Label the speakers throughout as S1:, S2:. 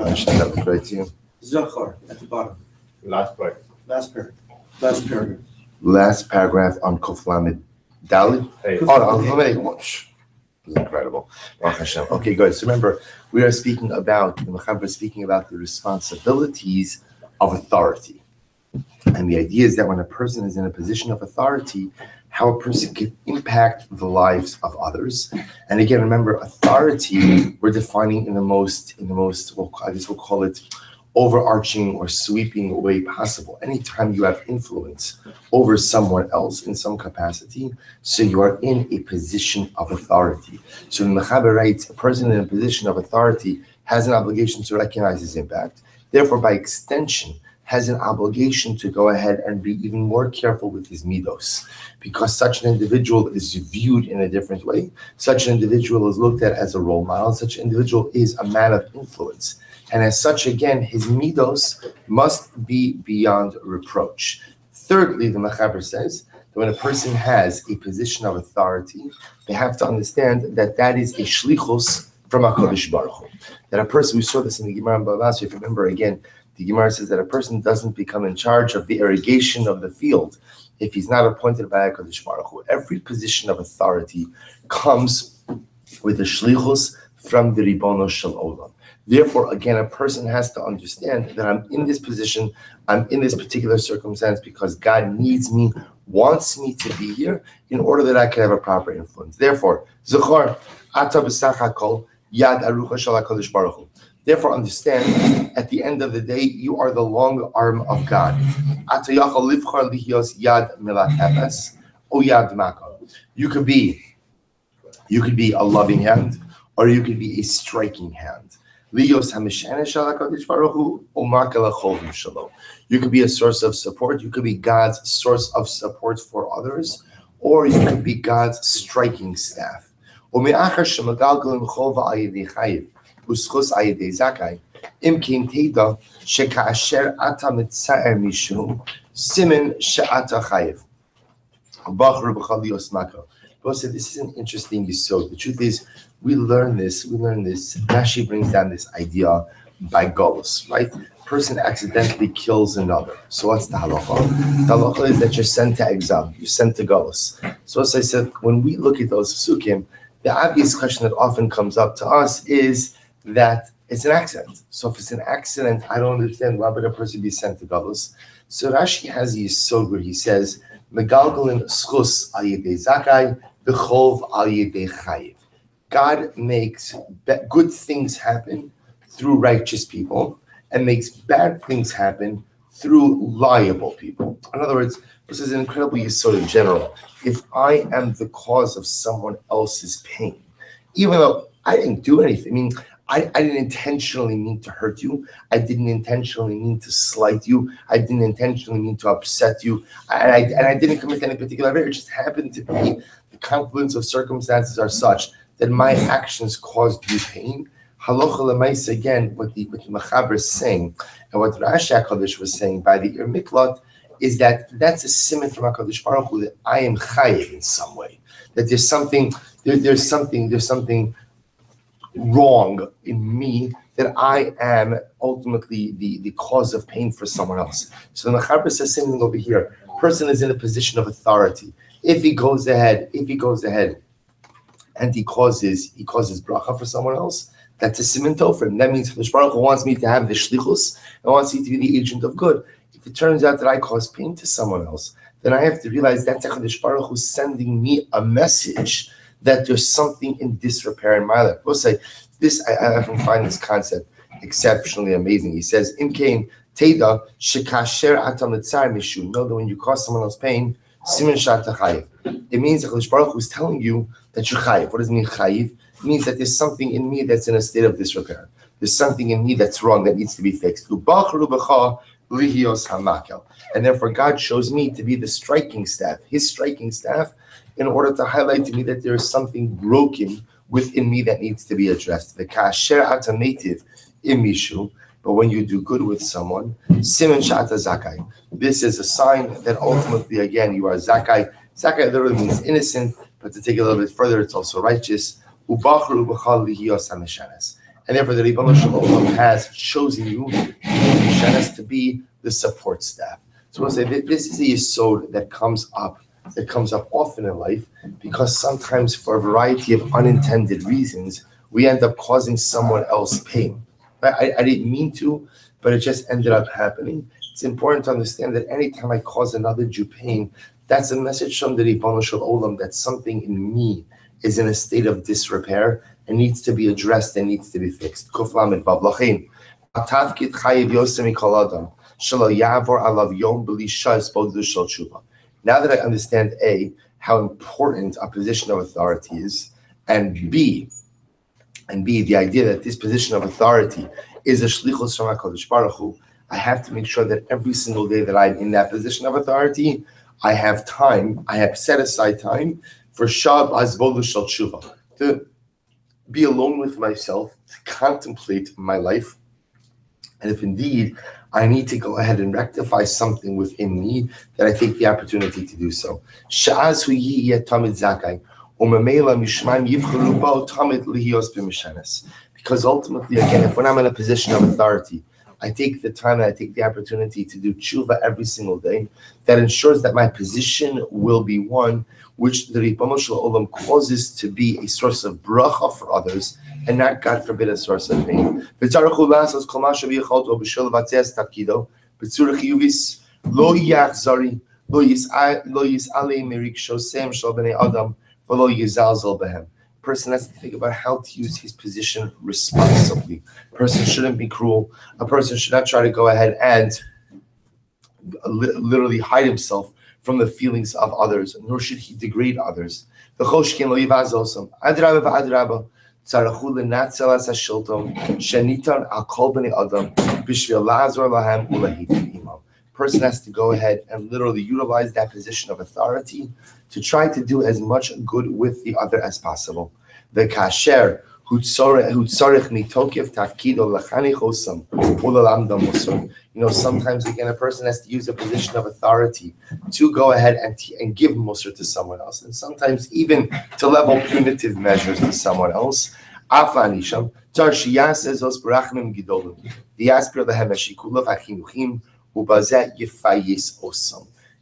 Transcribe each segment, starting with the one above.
S1: That was right to you.
S2: Zachar at the bottom.
S3: Last part.
S2: Last paragraph. Last paragraph.
S1: Last paragraph on Kuf Lamed Dalit.
S3: Hey.
S1: This is incredible. Okay, good. So remember, we are speaking about the Mechaber is speaking about the responsibilities of authority. And the idea is that when a person is in a position of authority, how a person can impact the lives of others. And again, remember, authority we're defining in the most, well, I guess we'll call it overarching or sweeping way possible. Anytime you have influence over someone else in some capacity, so you are in a position of authority. So the Mechaber writes, a person in a position of authority has an obligation to recognize his impact. Therefore, by extension, has an obligation to go ahead and be even more careful with his midos, because such an individual is viewed in a different way. Such an individual is looked at as a role model. Such an individual is a man of influence. And as such, again, his midos must be beyond reproach. Thirdly, the Mechaber says that when a person has a position of authority, they have to understand that that is a shlichus from HaKadosh Baruch Hu. That a person, we saw this in the Gemara in Bava Basra, if you remember again, the Gemara says that a person doesn't become in charge of the irrigation of the field if he's not appointed by HaKadosh Baruch Hu. Every position of authority comes with a shlichus from the Ribono Shel Olam. Therefore, again, a person has to understand that I'm in this position, I'm in this particular circumstance because God needs me, wants me to be here in order that I can have a proper influence. Therefore, Zachar, Ata b'sach hakol, Yad Arucha Shel HaKadosh Baruch Hu. Therefore, understand, at the end of the day, you are the long arm of God. Ata yachol livchar lihios Yad Milatefes, O Yad Maka. You could be a loving hand, or you could be a striking hand. You could be a source of support. You could be God's source of support for others, or you could be God's striking staff. Paul said this is an interesting yisod. The truth is, we learn this. Rashi brings down this idea by galus, right? A person accidentally kills another. So what's the halacha? The halacha is that you're sent to exile. You're sent to galus. So as I said, when we look at those psukim, the obvious question that often comes up to us is that it's an accident. So if it's an accident, I don't understand why would a person be sent to galus. So Rashi has these so good. He says, Megalgalin schus al yedei zakai, b'chov al yedei chayiv. God makes good things happen through righteous people and makes bad things happen through liable people. In other words, this is an incredible yesod in general. If I am the cause of someone else's pain, even though I didn't do anything, I didn't intentionally mean to hurt you. I didn't intentionally mean to slight you. I didn't intentionally mean to upset you. And I didn't commit any particular error. It just happened to be the confluence of circumstances are such that my actions caused you pain. Halacha l'maisa, again, what the Mechaber is saying, and what Rashi HaKadosh was saying by the Ir Miklat, is that that's a siman from HaKadosh Baruch Hu that I am chayiv in some way. That there's something wrong in me, that I am ultimately the cause of pain for someone else. So the Mechaber says same thing over here. Person is in a position of authority. If he goes ahead and he causes bracha for someone else, that's a siman tov for him. That means Kadosh Baruch Hu wants me to have the shlichus and wants me to be the agent of good. If it turns out that I cause pain to someone else, then I have to realize that's Kadosh Baruch Hu sending me a message that there's something in disrepair in my life. We'll say this. I often find this concept exceptionally amazing. He says, "In Cain, Teda shekasher atam letzar mishu." Know that when you cause someone else pain, siman shata chayiv. It means that Kadosh Baruch Hu is telling you that you're chayiv. What does it mean chayiv? It means that there's something in me that's in a state of disrepair. There's something in me that's wrong that needs to be fixed. And therefore, God chose me to be the striking staff, His striking staff, in order to highlight to me that there is something broken within me that needs to be addressed. The kasher ata native imishu, but when you do good with someone, siman shata zakai. This is a sign that ultimately, again, you are zakai. Zakai literally means innocent, but to take it a little bit further, it's also righteous. And therefore, the Ribono Shel Olam has chosen you to be the support staff. So we'll say that this is a yesod that comes up often in life, because sometimes for a variety of unintended reasons, we end up causing someone else pain. I didn't mean to, but it just ended up happening. It's important to understand that anytime I cause another Jew pain, that's a message from the Ribono Shel Olam that something in me is in a state of disrepair and needs to be addressed and needs to be fixed. Kuf Lamed Vav Lachin. Atavkid chayiv yosem mikol adam shelo yavor alav yom b'li shas bodu shel tshuva. Now that I understand A, how important a position of authority is, and B, the idea that this position of authority is a shlichus from HaKadosh Baruch Hu, I have to make sure that every single day that I'm in that position of authority, I have set aside time for Shab Azbolu Shel Tshuva, to be alone with myself, to contemplate my life, and if indeed I need to go ahead and rectify something within me, that I take the opportunity to do so. Sha'az hu yiyeh tamid zakai, u'memela mishmaim yivcharu bo tamid lihiyos b'mishanes. Because ultimately, again, when I'm in a position of authority, I take the time and I take the opportunity to do tshuva every single day. That ensures that my position will be one which the Ribono Shel Olam causes to be a source of bracha for others, and not, God forbid, a source of pain. Lo yachzari, lo yis'alei merikshosem shel bnei adam, v'lo yizalzel behem. Person has to think about how to use his position responsibly. A person shouldn't be cruel. A person should not try to go ahead and literally hide himself from the feelings of others, nor should he degrade others. Person has to go ahead and literally utilize that position of authority to try to do as much good with the other as possible. The kasher sometimes again a person has to use a position of authority to go ahead and give musr to someone else, and sometimes even to level punitive measures to someone else.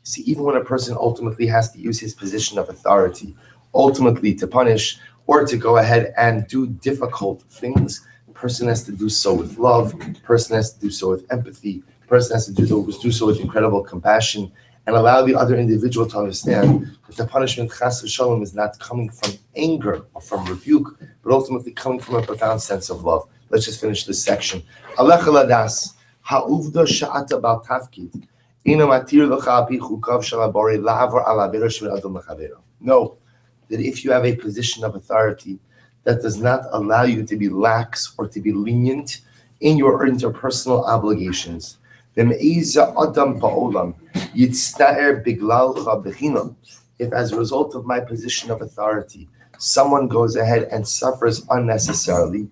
S1: See, even when a person ultimately has to use his position of authority, ultimately to punish or to go ahead and do difficult things, a person has to do so with love, a person has to do so with empathy, a person has to do so with incredible compassion, and allow the other individual to understand that the punishment, chas v'shalom, is not coming from anger or from rebuke, but ultimately coming from a profound sense of love. Let's just finish this section. Alech ladas. Ha'uvda sha'ata bal tafkid. No, that if you have a position of authority, that does not allow you to be lax or to be lenient in your interpersonal obligations. If as a result of my position of authority, someone goes ahead and suffers unnecessarily,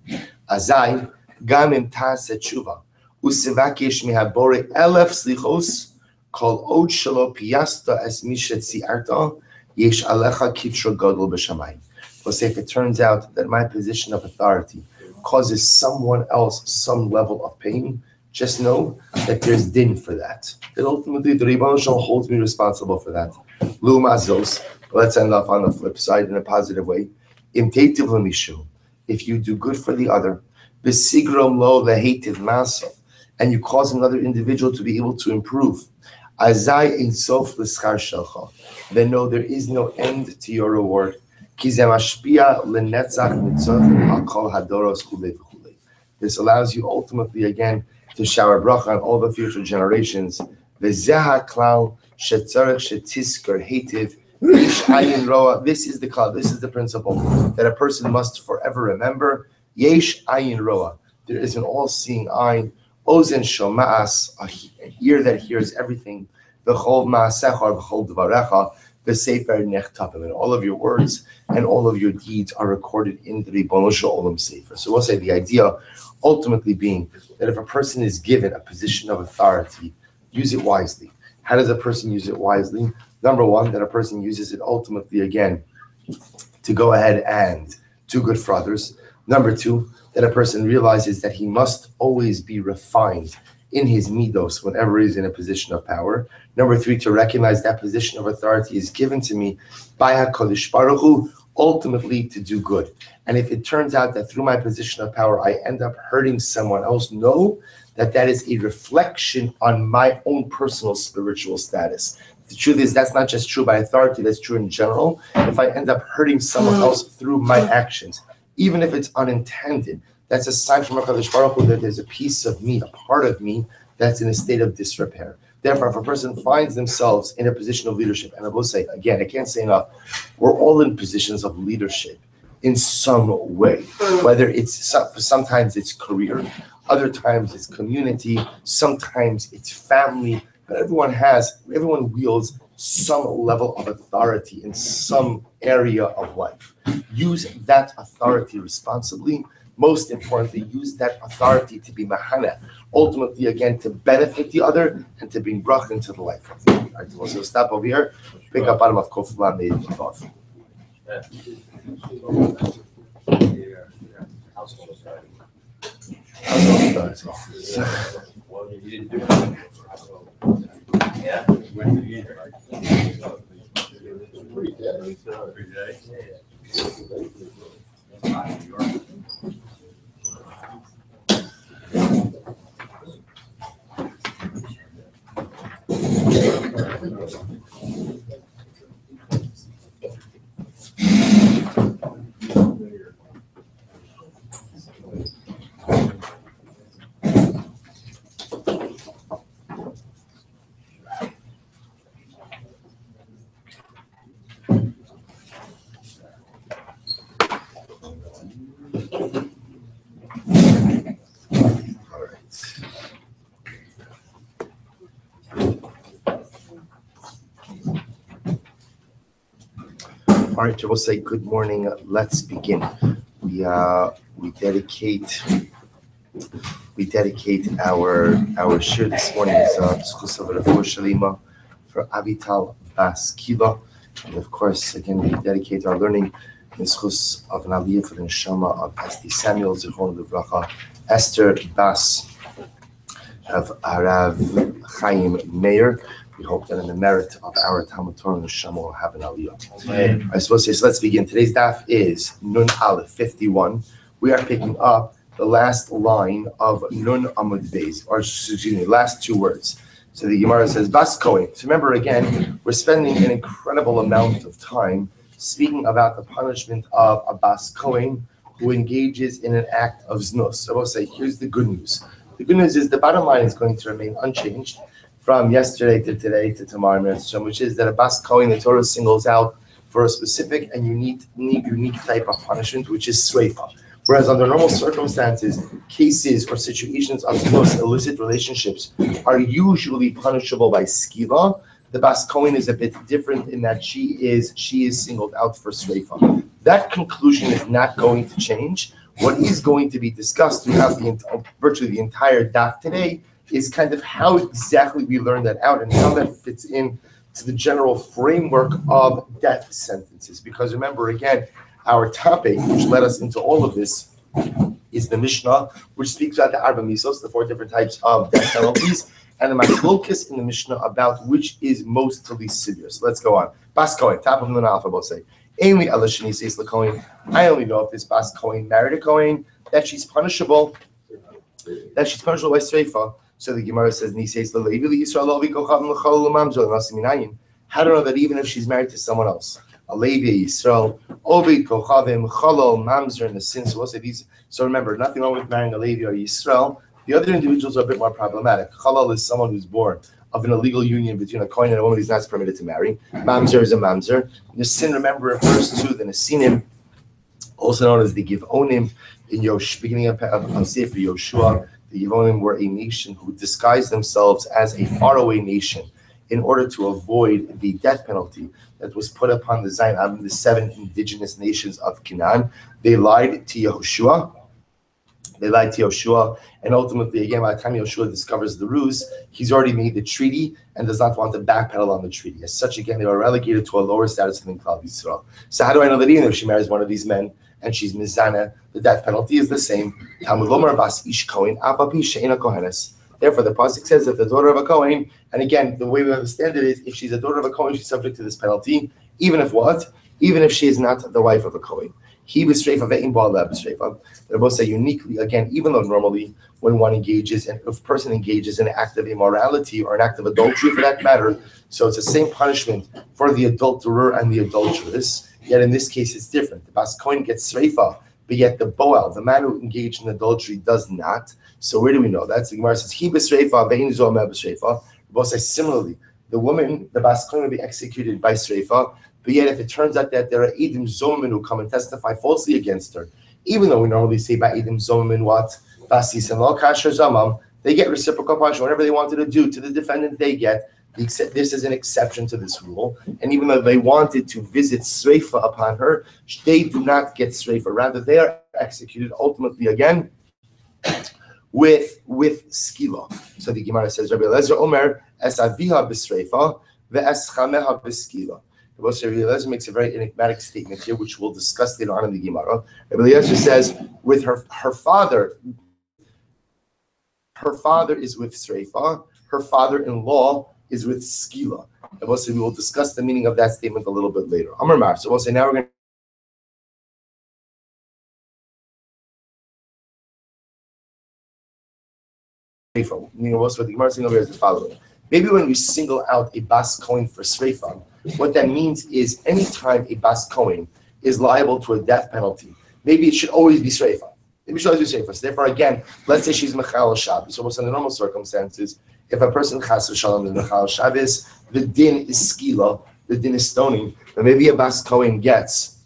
S1: azai gamim ta'aseh tshuva usivakish mihabore elef slichos kol od shelo piyasta es mishet siarta yesh alecha kitra gadol b'shamayim. Let's say if it turns out that my position of authority causes someone else some level of pain, just know that there's din for that. That ultimately the Ribono Shel Olam holds me responsible for that. Lu mazos. Let's end off on the flip side in a positive way. Im teitiv l'mishu. If you do good for the other, b'sigrom lo lehetiv maso, and you cause another individual to be able to improve, azai ein sof l'schar shelcha, then know there is no end to your reward. Ki ze mashpia lenetzach mitzvah al kol hadoros chulei v'chulei. This allows you ultimately again to shower bracha on all the future generations. V'zeh klal shetzarech shetizkar hetiv ish ayin roa. This is the klal. This is the principle that a person must forever remember. Yesh ayin roa. There is an all-seeing eye. Ozen shoma'as, a ear that hears everything. V'chol ma'asechar v'chol dvarecha. The sefer nechtavim, and all of your words and all of your deeds are recorded in the Ribono Shel Olam sefer. So we'll say the idea ultimately being that if a person is given a position of authority, use it wisely. How does a person use it wisely? Number one, that a person uses it ultimately again to go ahead and do good for others. Number two, that a person realizes that he must always be refined in his midos whenever he's in a position of power. Number three, to recognize that position of authority is given to me by HaKadosh Baruch Hu, ultimately to do good. And if it turns out that through my position of power, I end up hurting someone else, know that that is a reflection on my own personal spiritual status. The truth is, that's not just true by authority, that's true in general. If I end up hurting someone else through my actions, even if it's unintended, that's a sign from HaKadosh Baruch Hu that there's a piece of me, a part of me, that's in a state of disrepair. Therefore, if a person finds themselves in a position of leadership, and I will say, again, I can't say enough, we're all in positions of leadership in some way, whether it's, sometimes it's career, other times it's community, sometimes it's family, but everyone wields some level of authority in some area of life. Use that authority responsibly. Most importantly, use that authority to be mahana, ultimately, again, to benefit the other and to bring bracha into the life of the other. All right, so we'll stop over here, pick up bottom of Kof Lamed Vav. All right, so we'll say good morning. Let's begin. We dedicate our shir this morning is Zchus of Refuah Shalima for Avital Bas Kiva, and of course, again, we dedicate our learning in Zchus of an Aliyah for the Neshama of Esti Samuel Zichron Livracha, Esther Bas of Arav Chaim Meir. We hope that in the merit of our Talmud Torah, Neshama will have an Aliyah. I suppose so. Let's begin. Today's daf is Nun Aleph 51. We are picking up the last line of Nun Amud Beis, or excuse me, last two words. So the Gemara says Bas Kohen. So remember again, we're spending an incredible amount of time speaking about the punishment of a Bas Kohen who engages in an act of znus. So I will say, here's the good news. The good news is the bottom line is going to remain unchanged from yesterday to today to tomorrow, which is that a Bas Kohen, the Torah singles out for a specific and unique type of punishment, which is sreifa. Whereas under normal circumstances, cases or situations of most illicit relationships are usually punishable by skila, the Bas Kohen is a bit different in that she is singled out for sreifa. That conclusion is not going to change. What is going to be discussed throughout virtually the entire daf today is kind of how exactly we learn that out and how that fits in to the general framework of death sentences. Because remember, again, our topic, which led us into all of this, is the Mishnah, which speaks about the Arba Misos, the 4 different types of death penalties, and the Machlokas in the Mishnah about which is mostly serious. Let's go on. Bas Kohen, top of the alphabet, say. Ainli Alashani says Kohen. I only know if this Bas Kohen married a Kohen, that she's punishable by Sreifa. So the Gemara says, how do I know that even if she's married to someone else? A Levi Yisrael, Ovid Kochavim, Chalol, Mamzer, and the sins. So remember, nothing wrong with marrying a Levi or Yisrael. The other individuals are a bit more problematic. Chalol is someone who's born of an illegal union between a Kohen and a woman who's not permitted to marry. Mamzer is a Mamzer. The sin, remember, refers to the Nesinim, also known as the Givonim, in beginning of Sefer Yoshua. The Yevonim were a nation who disguised themselves as a faraway nation in order to avoid the death penalty that was put upon the Zion, the 7 indigenous nations of Canaan. They lied to Yehoshua. And ultimately, again, by the time Yehoshua discovers the ruse, he's already made the treaty and does not want to backpedal on the treaty. As such, again, they were relegated to a lower status than Klal Yisrael. So how do I know that even if she marries one of these men, and she's mizana, the death penalty is the same. Talmud Lomar bas ish kohen, avapi she'ena kohenes. Therefore, the pasuk says that the daughter of a kohen, and again, the way we understand it is, if she's a daughter of a kohen, she's subject to this penalty, even if what? Even if she is not the wife of a kohen. He was streifa ve'im ba'aleh b'streifa. They're both say uniquely, again, even though normally when one engages, and if a person engages in an act of immorality or an act of adultery for that matter, so it's the same punishment for the adulterer and the adulteress, yet in this case it's different. The bas kohen gets streifa, but yet the boel, the man who engaged in adultery, does not. So where do we know that? So the Gemara says, he b'streifa ve'im zomeh b'streifa. Both say similarly, the woman, the bas kohen will be executed by streifa, but yet if it turns out that there are Edim Zomin who come and testify falsely against her, even though we normally say by Edim Zomin what? Basis and Lo Kasher Zamam, they get reciprocal punishment. Whatever they wanted to do to the defendant, they get. This is an exception to this rule. And even though they wanted to visit Sreifa upon her, they do not get Sreifa. Rather, they are executed ultimately again with skila. So the Gemara says, Rabbi Eliezer Omer, es aviha b'sreifa, ve'es chameha b'skila. Rabbi Eliezer makes a very enigmatic statement here, which we'll discuss later on in the Gemara. Rabbi Eliezer says, with her father is with Sreifa, her father-in-law is with Skila. And we'll say we will discuss the meaning of that statement a little bit later. Amar Mar. So we'll say now we're going to what the Gemara is saying over here is the following. Maybe when we single out a bas kohen for Sreifa, what that means is anytime a bas kohen is liable to a death penalty, maybe it should always be Sreifa. Maybe it should always be Sreifa. So therefore, again, let's say she's Mechal Shabbos. So under normal circumstances, if a person Chas v'Shalom is Mechal Shabbos, the din is skila, the din is stoning, but maybe a bas kohen gets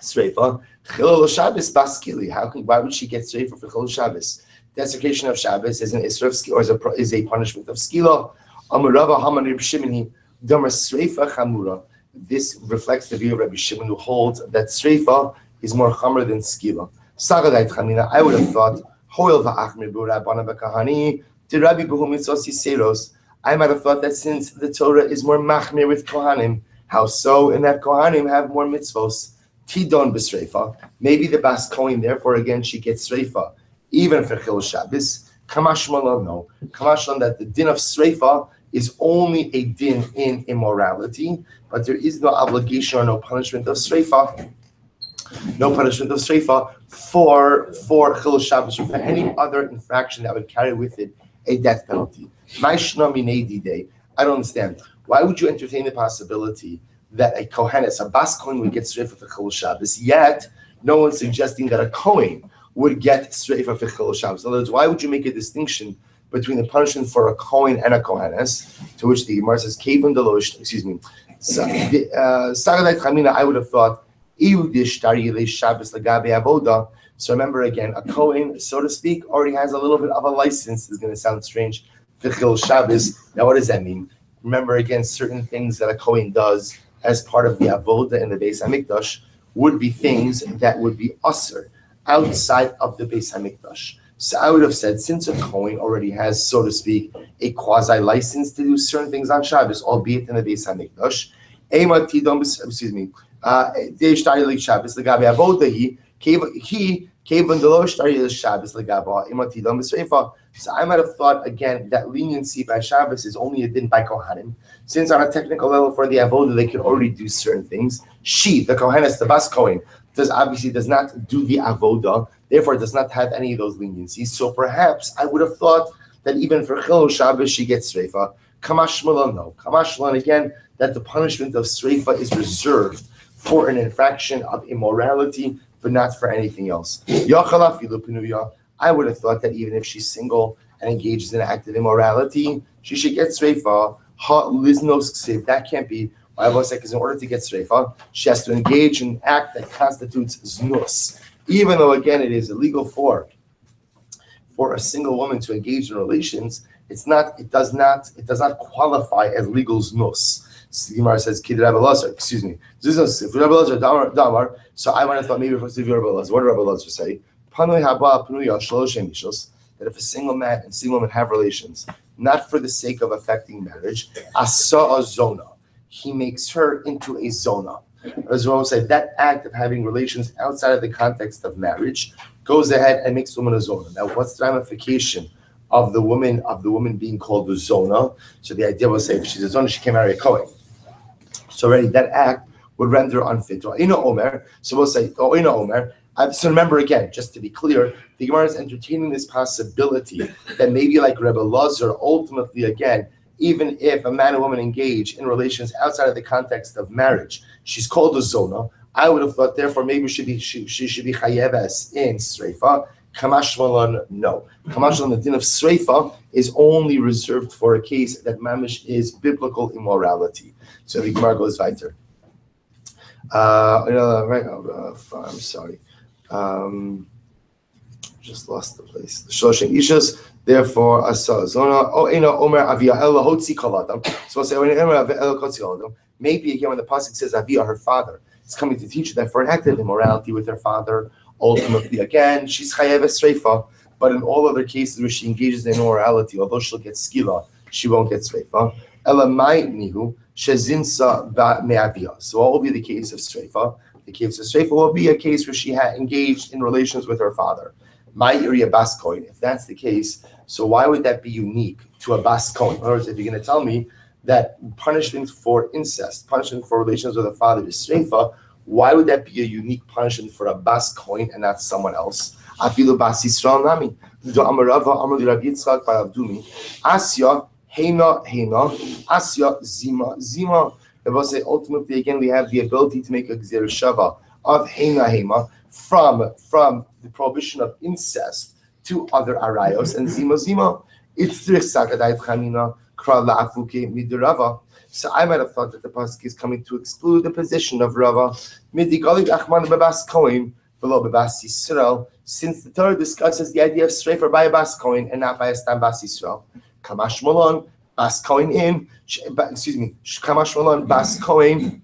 S1: Sreifa. Chilul Shabbos bas skili. Why would she get Sreifa for Chilul Shabbos? Desecration of Shabbos is an isra of skila, or is a punishment of skila. Amurava Haman Shimoni Damar Sreifa Chamura. This reflects the view of Rabbi Shimon, who holds that Sreifa is more chamur than skila. Sagadait Chamina. I would have thought Hoil va'achmir b'Rabbana b'Kahani to Rabbi Behu Mitzvos Yiseros. I might have thought that since the Torah is more machmir with Kohanim, how so? In that Kohanim have more mitzvos. Tidon b'Sreifa. Maybe the bas kohen, therefore again she gets Sreifa. Even for Chilul Shabbos, Kamashmalan, no. Kamashmalan that the din of Sreifa is only a din in immorality, but there is no obligation or no punishment of Sreifa. No punishment of Sreifa for Chilul Shabbos or for any other infraction that would carry with it a death penalty. I don't understand. Why would you entertain the possibility that a Kohenes, a Bas Kohen, would get Sreifa for Chilul Shabbos, yet no one's suggesting that a Kohen would get Sreifa for Chilul Shabbos? In other words, why would you make a distinction between the punishment for a Kohen and a Kohenes, to which the Gemara says, Kevin Delosh, excuse me, Sagadait Chamina, I would have thought, so remember again, a Kohen, so to speak, already has a little bit of a license. It's going to sound strange for Chilul Shabbos. Now, what does that mean? Remember again, certain things that a Kohen does as part of the avoda in the Beis Hamikdash would be things that would be usher outside of the Beis Hamikdash. So I would have said, since a Kohen already has, so to speak, a quasi-license to do certain things on Shabbos, albeit in the Beis Hamikdash, excuse me, Shabbos, so I might have thought again that leniency by Shabbos is only a din by Kohanim, since on a technical level for the avoda they can already do certain things. She, the Kohenes, the Bas Kohen, does not do the avoda, therefore does not have any of those leniencies. So perhaps I would have thought that even for Chilul Shabbos she gets Sreifa. Kamashmalan, no. Kamashmalan again, that the punishment of Sreifa is reserved for an infraction of immorality, but not for anything else. I would have thought that even if she's single and engages in an act of immorality, she should get Sreifa. That can't be. Because in order to get Sreifa, she has to engage in an act that constitutes znus. Even though, again, it is illegal for a single woman to engage in relations, it does not qualify as legal znus. The Gemara says, "Kid Rabbi Elazar." Excuse me. So I might have thought maybe it was Rabbi Elazar. What did Rabbi Elazar say? That if a single man and single woman have relations, not for the sake of affecting marriage, asa a zona, he makes her into a zona. As well said, that act of having relations outside of the context of marriage goes ahead and makes the woman a zona. Now, what's the ramification of the woman being called a zona? So the idea was, say, if she's a zona, she can't marry a Kohen. So already that act would render her unfit. So we'll say, so remember again, just to be clear, the Gemara is entertaining this possibility that maybe like Rebbe Lazar, ultimately again, even if a man and woman engage in relations outside of the context of marriage, she's called a zona. I would have thought, therefore, maybe she should be chayeves in sreifa. Kamash Malon, no. Kamash Malon, the din of sreifa is only reserved for a case that mamish is biblical immorality. So the Gemara goes weiter. I'm sorry. Just lost the place. The Shloshim Ishas, therefore, Asa Zona. Omer Avia Ella Hotzi Kaladam. So we'll say, maybe again, when the pasuk says Avia, her father, it's coming to teach you that for an act of immorality with her father, ultimately, again, she's chayev esreifa. But in all other cases where she engages in immorality, although she'll get skila, she won't get sreifa. Ella mai nihu shezinsa ba me'avia. So what will be the case of sreifa? The case of sreifa will be a case where she had engaged in relations with her father. My area bas kohen. If that's the case, so why would that be unique to a bas kohen? In other words, if you're going to tell me that punishment for incest, punishment for relations with a father is sreifa, why would that be a unique punishment for a bas kohen and not someone else? Afilu bas Yisrael nami. Do amarava amar li Rav Yitzchak bar Avdumi. Asya heina asya zima. I will say ultimately again we have the ability to make a gzera shava of heina from the prohibition of incest to other arayos and zima. It's tzrich sakadayit chanina kra la'afuke midirava. So I might have thought that the pasuk is coming to exclude the position of Rava. Midigali achman bebas kohen below bebas Yisrael, since the Torah discusses the idea of sreifa by a bas kohen and not by a stam bas Yisrael. Kamash malon bas kohen in. Kamash malon bas kohen.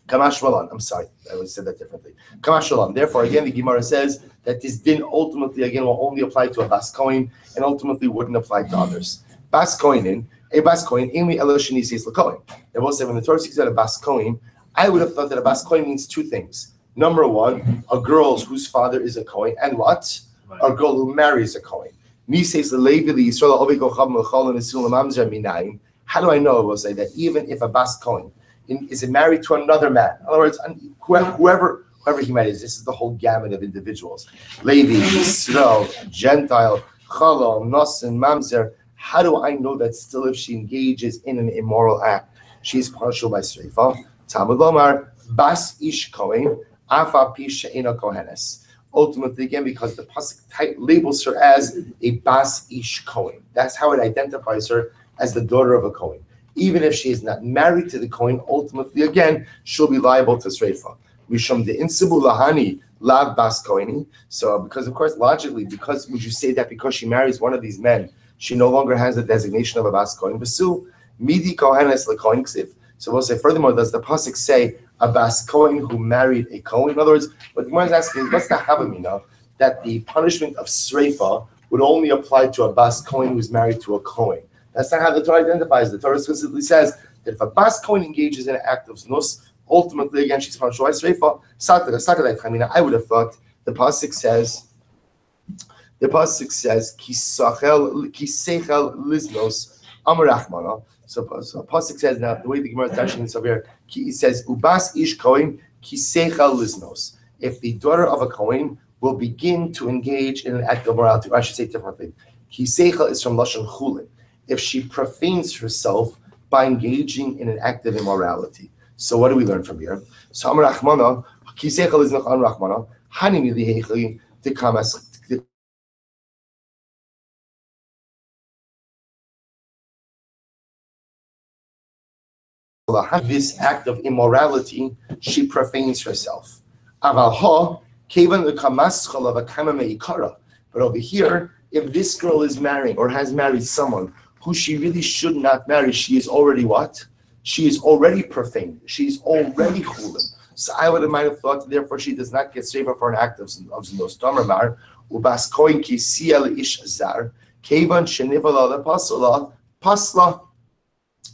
S1: Kamash malon. I'm sorry, I would say that differently. Kamash malon. Therefore, again, the Gemara says that this din ultimately again will only apply to a bas kohen and ultimately wouldn't apply to others. Bas kohen in. A bas kohen, Amy Eloshani says Lakohen. They both say when the Torah speaks about a bas kohen, I would have thought that a bas kohen means two things. Number one, a girl whose father is a kohen, and what? Right. A girl who marries a kohen. Me says the Levi the Yisrael Ovikocham Mechol and Isul Mamzer Minaim. How do I know? I will say that even if a bas kohen is married to another man, in other words, whoever he marries, this is the whole gamut of individuals. Levi, Yisrael, Gentile, Chalom, Nosen, Mamzer. How do I know that still if she engages in an immoral act, she's punishable by sreifa? Talmud Lomar, bas ish kohen, afa pi she'ena kohenes. Ultimately, again, because the pasuk labels her as a bas ish kohen. That's how it identifies her as the daughter of a kohen. Even if she is not married to the kohen, ultimately, again, she'll be liable to sreifa. Mishum de insibu lahani lav bas koheni. So, because of course, logically, because would you say that because she marries one of these men, she no longer has the designation of a bas kohen? V'su midi kohenes lekohen ksiv. So we'll say, furthermore, does the pasuk say a bas kohen who married a kohen? In other words, what the Gemara is asking is, what's the havamina that the punishment of sreifa would only apply to a bas kohen who's married to a kohen? That's not how the Torah identifies. The Torah specifically says that if a bas kohen engages in an act of znus, ultimately, again, she's punishable by sreifa. I would have thought the pasuk says, kisechel liznos amarachmana. So pasuk says, now the way the Gemara is dashing this over here, it says ubas ish kohen kisechel liznos. If the daughter of a kohen will begin to engage in an act of morality, or I should say differently, kisechel is from lashon chulin. If she profanes herself by engaging in an act of immorality. So what do we learn from here? So amarachmana kisechel liznos amarachmana hani milihechi tekamas. This act of immorality, she profanes herself. But over here, if this girl is marrying or has married someone who she really should not marry, she is already what? She is already profane. She's already chulin. So I might have thought, therefore, she does not get saved for an act of znos. Damar ubas koin ki siel ish zar kevan shenivala pasla.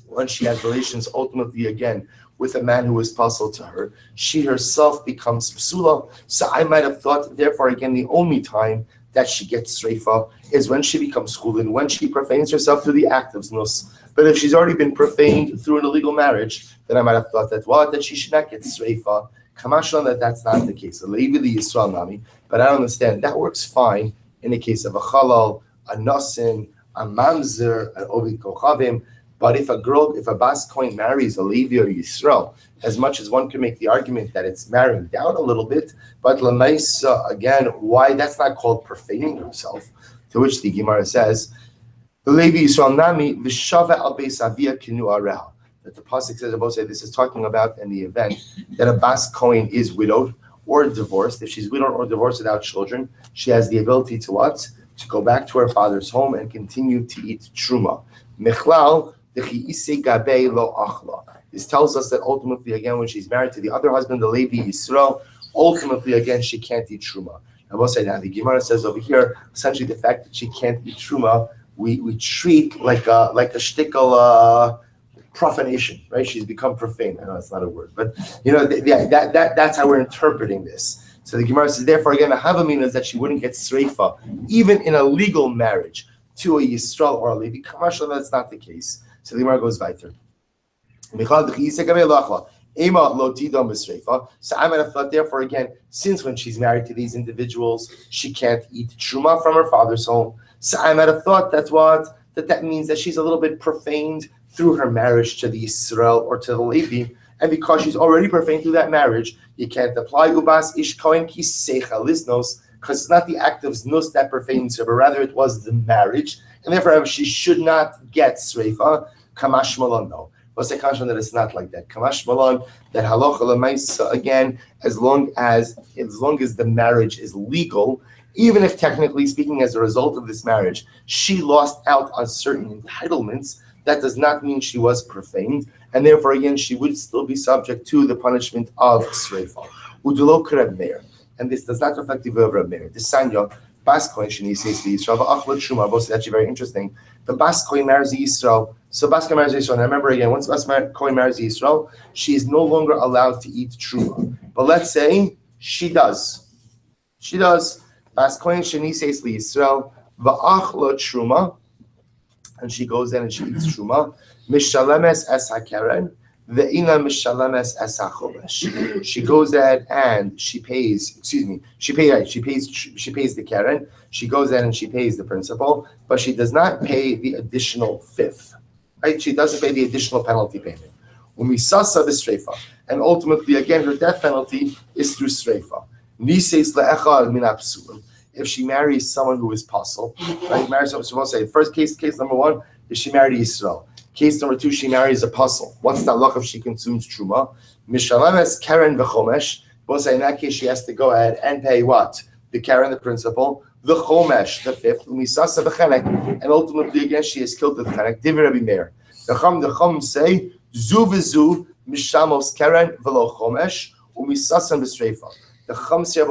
S1: When she has relations ultimately again with a man who is puzzled to her, she herself becomes psula. So I might have thought, therefore, again, the only time that she gets sreifa is when she becomes chulin, when she profanes herself through the act of znus. But if she's already been profaned through an illegal marriage, then I might have thought that she should not get sreifa. Kamashon, that's not the case. But I don't understand. That works fine in the case of a chalal, a nasin, a mamzer, an ovid kochavim. But if a bas kohen marries a Levi or Yisrael, as much as one can make the argument that it's marrying down a little bit, but l'maisa, again, why that's not called profaning himself? To which the Gemara says, the Levi Yisrael nami v'shava al beis avia kinu areha. That the pasuk says, both say this is talking about in the event that a bas kohen is widowed or divorced. If she's widowed or divorced without children, she has the ability to what? To go back to her father's home and continue to eat truma. Michlal. This tells us that ultimately, again, when she's married to the other husband, the Levi Yisrael, ultimately, again, she can't eat truma. I will say now, the Gemara says over here, essentially the fact that she can't eat truma, we treat like a shtickle profanation, right? She's become profane. I know that's not a word, but that's how we're interpreting this. So the Gemara says, therefore, again, the Havamina is that she wouldn't get sreifa, even in a legal marriage to a Yisrael or a Levi. Kamashal, that's not the case. So the Gemara goes weiter. So I might have thought, therefore, again, since when she's married to these individuals, she can't eat truma from her father's home. So I might have thought that means that she's a little bit profaned through her marriage to the Yisrael or to the Levi. And because she's already profaned through that marriage, you can't apply ubas ish kohen ki seicha lisnos, because it's not the act of znus that profanes her, but rather it was the marriage, and therefore she should not get sreifa. Kamash malon, no. What's the kashon that it's not like that? Kamash malon, that halacha l'maisa, again, as long as the marriage is legal, even if technically speaking, as a result of this marriage, she lost out on certain entitlements, that does not mean she was profaned, and therefore again she would still be subject to the punishment of sreifa. Udulo kreb meir. And this does not reflect the view of Reb Meir. The Sanya, bas kohen sheni says the Yisrael, v'achlat truma. Both actually very interesting. The bas kohen marries the Yisrael. So bas kohen marries the Yisrael. And remember again, once bas kohen marries the Yisrael, she is no longer allowed to eat truma. But let's say she does. She does. Bas kohen sheni says the Yisrael, v'achlat truma, and she goes in and she eats truma. Mishalemes es hakeren. Ve'ina mishalames as hachomesh. She goes ahead and she pays. She pays the keren. She goes ahead and she pays the principal, but she does not pay the additional fifth. Right? She doesn't pay the additional penalty payment. Umisasa b'sreifa, and ultimately, again, her death penalty is through sreifa. Niseis le'echad min ha'psulim. If she marries someone who is puzzle, right? Marries someone. So we'll say first case number one is she married Yisrael. Case number two, she marries a puzzle. What's the halach if she consumes truma? Mishalames keren v'chomesh. We'll say in that case she has to go ahead and pay what? The keren, the principal, the chomesh, the fifth, umisasa v'chenek, and ultimately again she is killed with chenek. Divrei Rabbi Meir. The chum say zu v'zu mishamos keren v'lo chomesh umisasa b'streifa. The chum say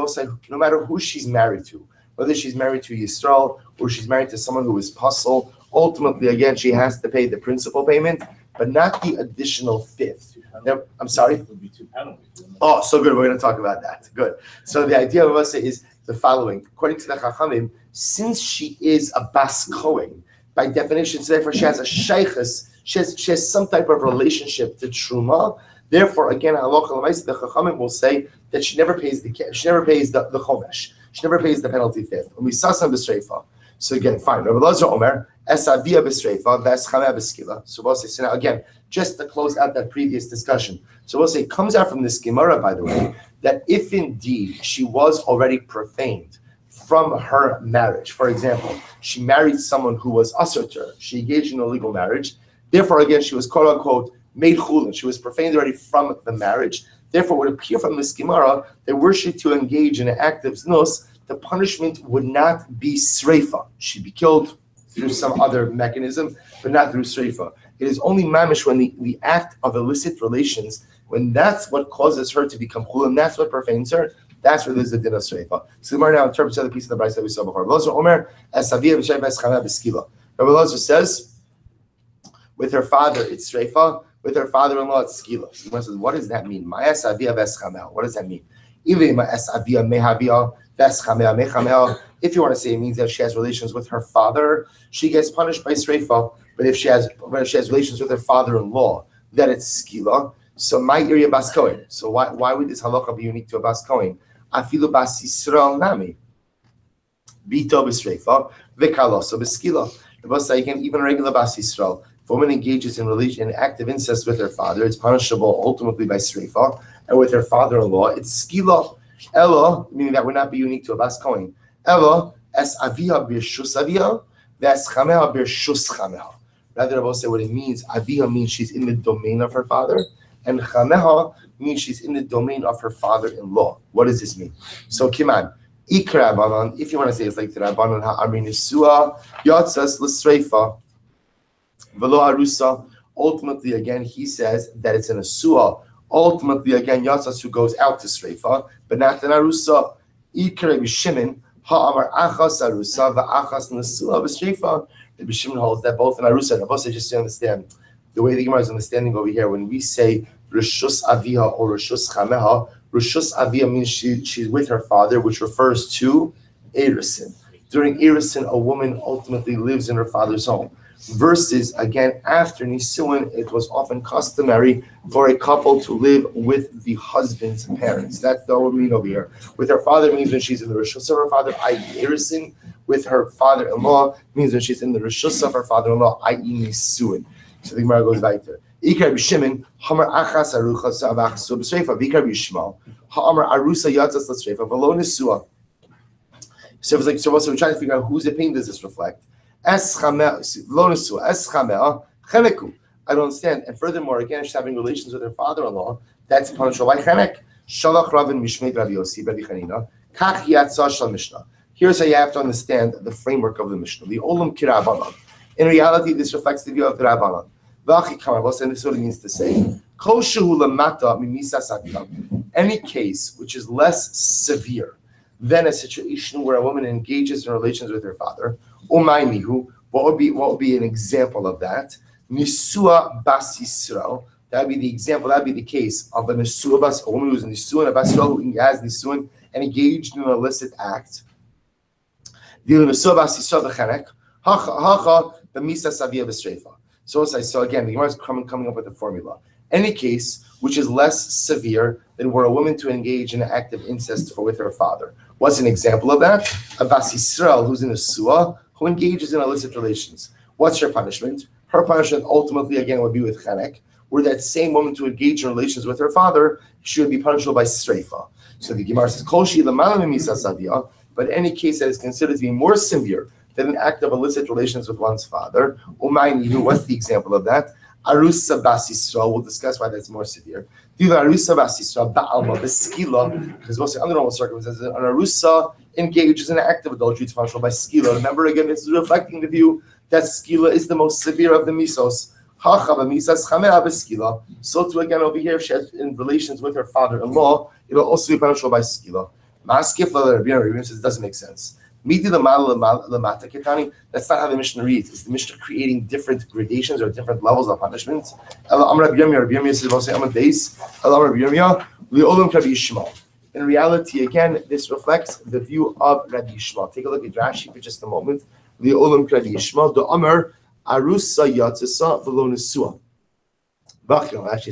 S1: no matter who she's married to, whether she's married to Yisrael or she's married to someone who is puzzle. Ultimately, again, she has to pay the principal payment, but not the additional fifth. Now, I'm sorry?
S3: It would be two penalties.
S1: Oh, so good. We're going to talk about that. Good. So the idea of us is the following. According to the Chachamim, since she is a bas kohen, by definition, so therefore she has a shaykhus, she has some type of relationship to truma. Therefore, again, halacha l'maisa, the Chachamim will say that she never pays the chomesh. She never pays the penalty fifth. Umisasam b'sreifa. So again, fine. Rabbi Lazar Omer, esavia b'sreifa, v'eschameh b'skila. So we'll say, so now again, just to close out that previous discussion. So we'll say, it comes out from this Gemara, by the way, that if indeed she was already profaned from her marriage, for example, she married someone who was asur to her, she engaged in a legal marriage, therefore again, she was quote unquote made chulin, she was profaned already from the marriage, therefore it would appear from this Gemara that were she to engage in an act of znus, the punishment would not be sreifa. She'd be killed through some other mechanism, but not through sreifa. It is only mamish when the act of illicit relations, when that's what causes her to become chulin, that's what profanes her, that's where there's a din of sreifa. So the Gemara now interprets the other piece of the brayso that we saw before. Rabbi Lazar says, with her father it's sreifa, with her father-in-law, it's skila. So says, what does that mean? Ma'as avia v'eschamel. What does that mean? If you want to say it means that she has relations with her father, she gets punished by sreifa. But if she has relations with her father-in-law, then it's skila. So my area bas kohen. So why would this halacha be unique to a bas kohen? Afilu bas Yisrael nami. Bito b'sreifa v'kaloso b'skila. The boss say again, even a regular bas Yisrael, if a woman engages in active incest with her father, it's punishable ultimately by sreifa, and with her father-in-law, it's skila. Ella, meaning that would not be unique to a bas kohen. Ella es avia b'shus avia, v'es chameha b'shus chameha. Rather, I will say what it means. Avia means she's in the domain of her father, and chameha means she's in the domain of her father-in-law. What does this mean? So, Kiman, ikra Rabbanan, if you want to say it's like the Rabbanan ha'amri nisua, yatzas l'sreifa, v'lo arusa. Ultimately, again, he says that it's an asua. Ultimately, again, yatzas who goes out to sreifa, but not an arusa. Ikra b'shimin ha'amar achas arusa v'achas nisua b'sreifa. The Bishimon holds that both in Arusa and Abbas, just to understand the way the Gemara is understanding over here. When we say Rishus Aviha or Rishus Chameha, Rishus Aviha means she's with her father, which refers to Erisin. During Erisin, a woman ultimately lives in her father's home. Versus, again, after Nisuin, it was often customary for a couple to live with the husband's parents. That's what we mean over here. With her father means when she's in the Rishus of her father, i.e. Erisin. With her father-in-law means when she's in the rishus of her father-in-law, i.e. Nisuin. So the Gemara goes weiter. Ikar b'shimin, hamar achas arucha savachsu b'sreifa, v'ikar b'yishmal, hamar arusa yatzas l'sreifa, v'lo nisua. So it's like, so we're trying to figure out whose opinion does this reflect. Es chameh, v'lo nisua, es chameh, cheneku. I don't understand. And furthermore, again, she's having relations with her father-in-law, that's punishable by chenek. Shalach Ravin Mishmei Rav Yossi, Rabbi Chanina, kach yatzah shal Mishnah. Here's how you have to understand the framework of the Mishnah. The Olam Kirabanan. In reality, this reflects the view of the Rabbanan. And this is what it means to say. Any case which is less severe than a situation where a woman engages in relations with her father, what would be an example of that? Nisua bas Yisrael. That would be the example, that would be the case of a Nisua bas, a woman who's in Nisua, a bas Yisrael who has Nisuan and engaged in an illicit act. So as I saw again, the Gemara is coming up with a formula. Any case which is less severe than were a woman to engage in an act of incest with her father. What's an example of that? A bas Yisrael who's in a suah who engages in illicit relations. What's her punishment? Her punishment ultimately again would be with chenek, where that same woman to engage in relations with her father, she would be punishable by sreifa. So the Gemara says, Kol shi l'mala mimisa savia. But any case that is considered to be more severe than an act of illicit relations with one's father, what's the example of that? Arusa bas Yisrael, we'll discuss why that's more severe. Arusa bas Yisrael, ba'alma, b'skila, because most under normal circumstances, an Arusa engages in an act of adultery, it's punishable by skila. Remember, again, this is reflecting the view that skila is the most severe of the misos. So too, again, over here, if she has in relations with her father-in-law, it will also be punishable by skila. Maskif Rabbi says it doesn't make sense. That's not how the Mishnah reads. Is the Mishnah creating different gradations or different levels of punishments? In reality, again, this reflects the view of Rabbi Yishmael. Take a look at Rashi for just a moment. Actually,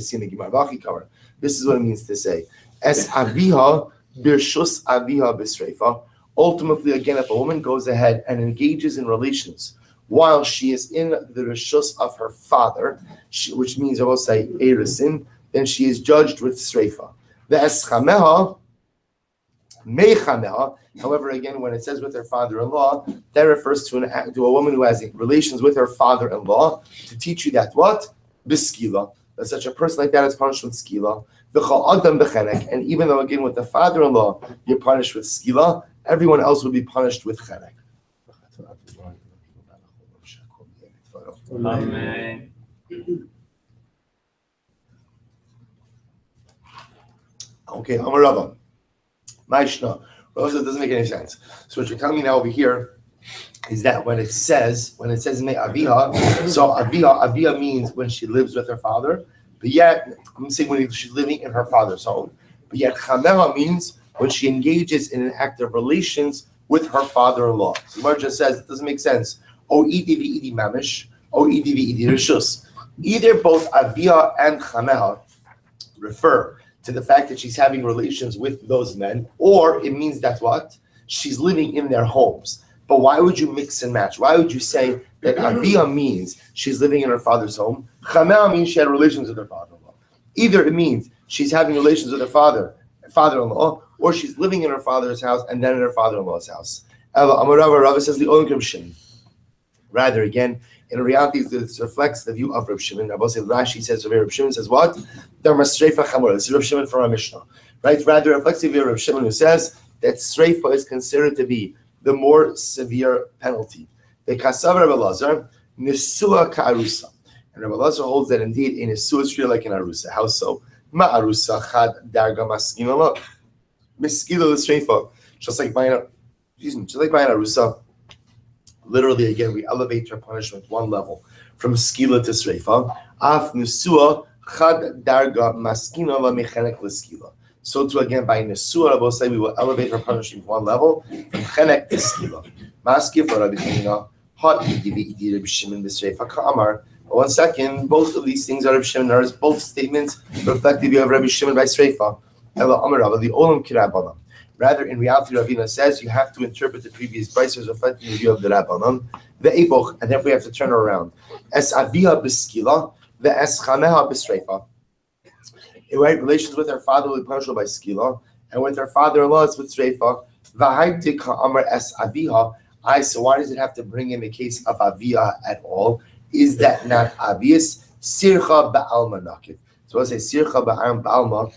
S1: see in the Gemara. This is what it means to say. Es aviha birshus aviha b'sreifa. Ultimately, again, if a woman goes ahead and engages in relations while she is in the rishus of her father, which means I will say erisin, then she is judged with sreifa. The eschameha mechameha. However, again, when it says with her father-in-law, that refers to a woman who has relations with her father-in-law to teach you that what biskila. That such a person like that is punished with skila. And even though again with the father-in-law you're punished with skila, everyone else would be punished with chenek.
S3: Amen.
S1: Okay, Amarava. Maishna. Rosa doesn't make any sense. So what you're telling me now over here is that when it says me aviha, so aviha means when she lives with her father. But yet, I'm saying when she's living in her father's home. But yet, chameha means when she engages in an act of relations with her father-in-law. So Gemara just says it doesn't make sense. O idi v'idi mamish, o idi v'idi rishus. Either both avia and chameha refer to the fact that she's having relations with those men, or it means that what? She's living in their homes. But why would you mix and match? Why would you say that avia means she's living in her father's home? Chameha means she had relations with her father-in-law. Either it means she's having relations with her father-in-law, or she's living in her father's house and then in her father-in-law's house. Rava says rather, again, in reality, this reflects the view of Reb Shimon. Rashi says, Reb Shimon says what? This is Reb Shimon from our Mishnah. Right? Rather, it reflects the view of Reb Shimon, who says that Sreifa is considered to be the more severe penalty. The Kasav Reb Elazar, Nisua Ka'arusa. And Reb Elazar holds that indeed a Nisua is treated like an Arusa. How so? Ma'arusa chad darga maskina lo. Miskila Sreifa. Just like buying an Arusa. Literally, again, we elevate her punishment one level from skila to sreifa. Af nesua chad darga maskina la mechenek l'skila. So too, again, by nesua, Rabbi say we will elevate her punishment one level from chenek to skila. Maski for Rabbi Chanina, hot yidivi idi Rabbi Shimon b'sreifa ka'amar. But 1 second, both of these things are Rabbi Shimon. Both statements reflect the view of Rabbi Shimon by sreifa. Ela amar Rabbi the olam kirabana. Rather, in reality, Ravina says you have to interpret the previous braysos reflecting the view of the Rabbanon, the Eiboch, and then we have to turn it around. Es aviha b'skila, the es chameha b'sreifa. Right, relations with her father will be punishable by skila, and with her father-in-law it's with sreifa. V'haytik ha'amar es aviha. So why does it have to bring in the case of aviha at all? Is that not obvious? Sircha ba'alma nakit. So I say sircha ba'alma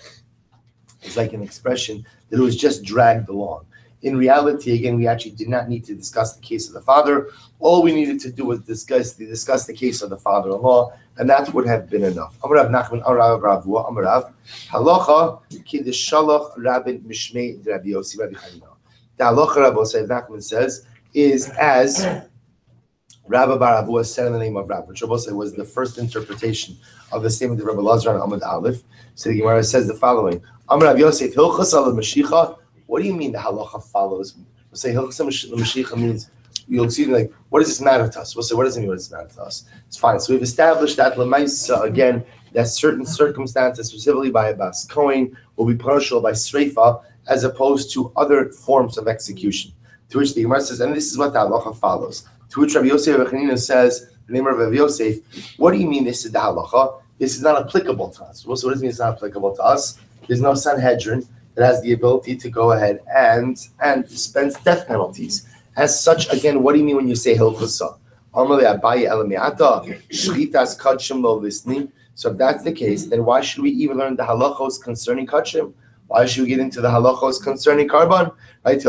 S1: is like an expression that it was just dragged along. In reality, again, we actually did not need to discuss the case of the father. All we needed to do was discuss the case of the father-in-law, and that would have been enough. Amarav Nachman, Amarav Ravua, Amarav Halacha ki deshalach Rabin Mishmei Rabbi Yossi Rabbi Chanina. The halacha Rabbi Nachman says is as Rabbi Bar Avua said in the name of Rabbi, which Rabbi was the first interpretation of the statement of Rabbi Lazar and Amud Aleph. So the Gemara says the following. Amar Yosef Hilchas al Mashiach. What do you mean the halacha follows? We'll say Hilchas al Mashiach means you'll see like what does this matter to us? We'll say what does it mean? What does it matter to us? It's fine. So we've established that Lamaisa again that certain circumstances, specifically by a bas kohen, will be punishable by sreifa as opposed to other forms of execution. To which the Gemara says, and this is what the halacha follows. To which Rabbi Yosef Chanina says, the name of Rabbi Yosef, what do you mean this is the halacha? This is not applicable to us. So what does it mean it's not applicable to us? There's no Sanhedrin that has the ability to go ahead and dispense death penalties. As such, again, what do you mean when you say hilchasa? So if that's the case, then why should we even learn the halachos concerning kachim? Why should we get into the halachos concerning karban? Right?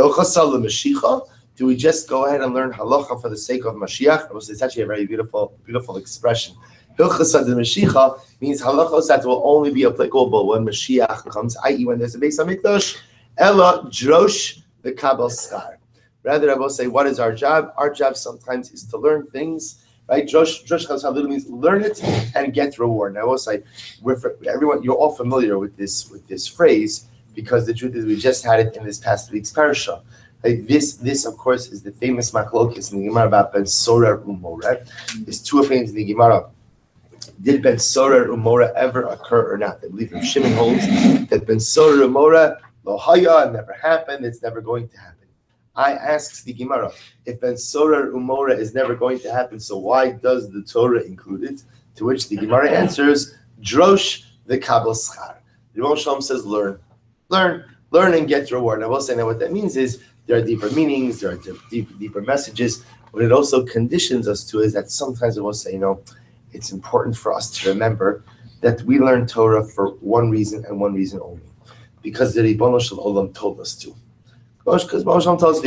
S1: Do we just go ahead and learn halacha for the sake of Mashiach? It's actually a very beautiful expression. Hilchasa de Mashiach means halachos that will only be applicable when Mashiach comes, i.e., when there's a Beis Hamikdash. Ella drosh the kabel schar. Rather, I will say, what is our job? Our job sometimes is to learn things, right? Drosh literally means learn it and get reward. And I will say, everyone, you're all familiar with this phrase because the truth is we just had it in this past week's parasha. Like this, of course, is the famous machlokes in the Gemara about Ben Sorer Umora. There's two opinions in the Gemara. Did Ben Sorer Umora ever occur or not? I believe Rav Shimon holds that Ben Sorer Umora lo haya never happened. It's never going to happen. I ask the Gemara, if Ben Sorer Umora is never going to happen, so why does the Torah include it? To which the Gemara answers, Drosh the Kabel Schar. The Rebbe Shalom says, learn and get reward. And I will say now what that means is there are deeper meanings, there are deeper messages. What it also conditions us to is that sometimes it will say, it's important for us to remember that we learn Torah for one reason and one reason only. Because the Ribono Shel Olam told us to. Because Moshe tells us,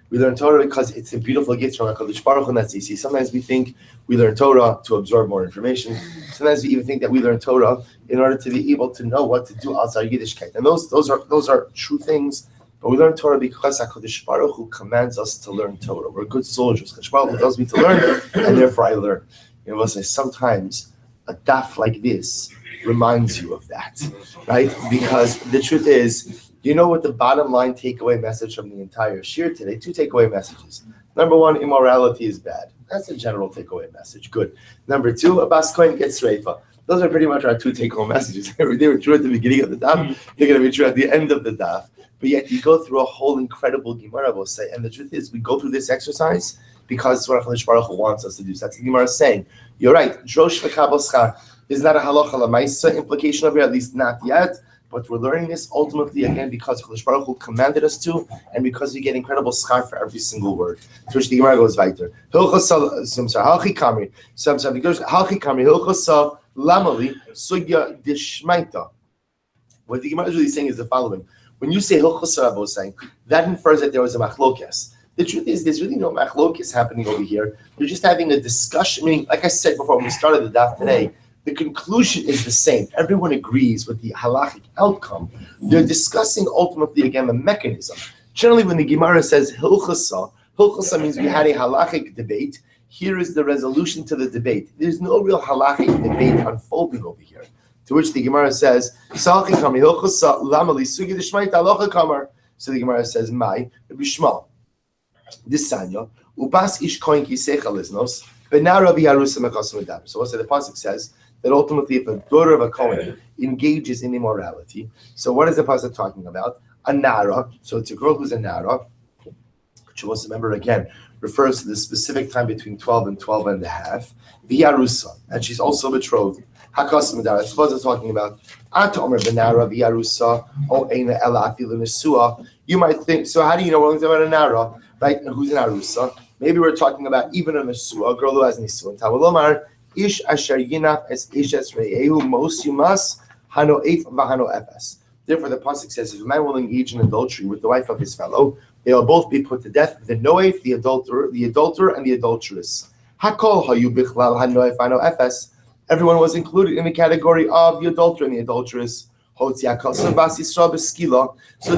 S1: we learn Torah because it's a beautiful gift from HaKadosh Baruch Hu, and that's easy. Sometimes we think we learn Torah to absorb more information. Sometimes we even think that we learn Torah in order to be able to know what to do outside Yiddishkeit. And those are true things. But we learn Torah because HaKadosh Baruch Hu commands us to learn Torah. We're good soldiers. HaKadosh Baruch Hu tells me to learn, and therefore I learn. We'll say sometimes a daf like this reminds you of that, right? Because the truth is, you know what the bottom line takeaway message from the entire shir today? Two takeaway messages. Number one, immorality is bad. That's a general takeaway message. Good. Number two, a bas kohen gets reifa. Those are pretty much our two take-home messages. They were true at the beginning of the daf. They're going to be true at the end of the daf. But yet you go through a whole incredible Gemara, we'll say. And the truth is, we go through this exercise because it's what HaKadosh Baruch Hu wants us to do. So that's the Gemara saying. You're right. Drosh v'kabel schar. There's not a halacha lamaisa implication of it, at least not yet. But we're learning this ultimately, again, because HaKadosh Baruch Hu commanded us to, and because we get incredible schar for every single word. To which the Gemara goes weiter. Halchi kamri. Halchi kamri. Hilchasa lamali sugya dishmaita. What the Gemara is really saying is the following. When you say Hilchasa Rabosai, that infers that there was a machlokes. The truth is, there's really no machlokes happening over here. You're just having a discussion. Meaning, like I said before, when we started the daf today, the conclusion is the same. Everyone agrees with the halachic outcome. They're discussing ultimately, again, the mechanism. Generally, when the Gemara says Hilchasa, Hilchasa means we had a halachic debate. Here is the resolution to the debate. There's no real halachic debate unfolding over here. To which the Gemara says, so the Gemara says, "My Bishma, this Sanya, ubas ish koin kisecha liznos, benara v'yarusa mekasum edam." So also the pasuk says that ultimately, if a daughter of a kohen engages in immorality, so what is the pasuk talking about? A nara. So it's a girl who's a nara, which you must remember again refers to the specific time between 12 and 12 and a half. V'yarusa, and she's also betrothed. Hakas Madara. Suppose it's talking about Atomer Benara Viarusa O Eina Ela Afilu Nesua. You might think, so how do you know we're talking about a Nara, right? And who's an Arusa? Maybe we're talking about even a Nesua, a girl who has Nesua. And Tawalomar Ish Asher Yinaf Es Ish Es Re'ehu Mos Yumas Hano Eif Vahano Efes. Therefore, the pasuk says, if a man will engage in adultery with the wife of his fellow, they will both be put to death. The Noef, the adulterer, and the adulteress. Hakol Hayu Bichlal Hanoef Hano Efes. Everyone was included in the category of the adulterer and the adulteress. So the